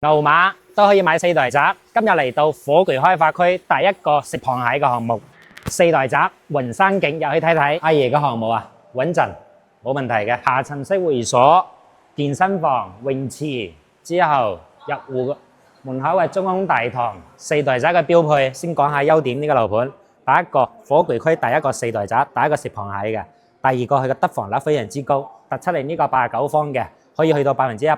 牛馬都可以買四代閘。今日嚟到火炬開發區第一個食螃蟹嘅項目，四代閘雲山景，入去睇睇。阿爺嘅項目啊，穩陣，冇問題嘅。下沉式會所、健身房、泳池之後入戶門口係中空大堂，四代閘嘅標配。先講下優點呢個樓盤，第一個火炬區第一個四代閘，第一個食螃蟹嘅。第二個佢嘅得房率非常之高，突出嚟呢個89方嘅。可以去到130%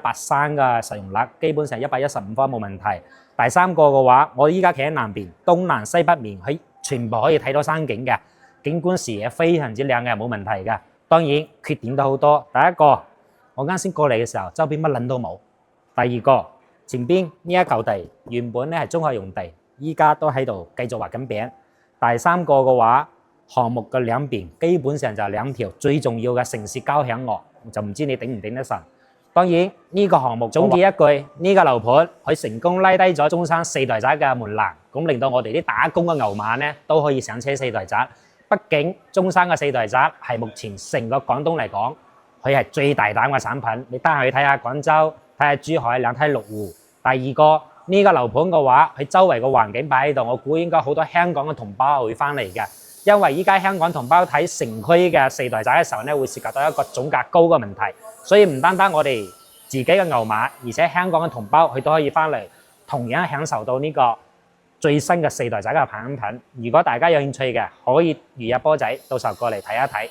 嘅實用率，基本上115方冇問題。第三個嘅話，我依家企喺南邊，東南西北面，佢全部可以睇到山景嘅，景觀視野非常之靚嘅，冇問題嘅。當然缺點都好多。第一個，我啱先過嚟嘅時候，周邊乜撚都冇。第二個，前邊呢一嚿地原本咧係中學用地，依家都喺度繼續畫緊餅。第三個嘅話，項目嘅兩邊基本上就係兩條最重要嘅城市交響樂，就唔知你頂唔頂得順。當然呢個項目總結一句，呢個樓盤佢成功拉低咗中山四代閘嘅門檻，咁令到我哋啲打工嘅牛馬咧都可以上車四代閘。畢竟中山嘅四代閘係目前成個廣東嚟講，佢係最大膽嘅產品。你得閒去睇下廣州，睇下珠海兩梯六戶。第二個呢個樓盤嘅話，佢周圍嘅環境擺喺度，我估應該好多香港嘅同胞會翻嚟嘅。因為依家香港同胞睇城區嘅四代閘嘅時候咧，會涉及到一個總價高嘅問題，所以唔單單我哋自己嘅牛馬，而且香港嘅同胞佢都可以翻嚟，同樣享受到呢個最新嘅四代閘嘅產品。如果大家有興趣嘅，可以預約波仔，到時候過嚟睇一睇。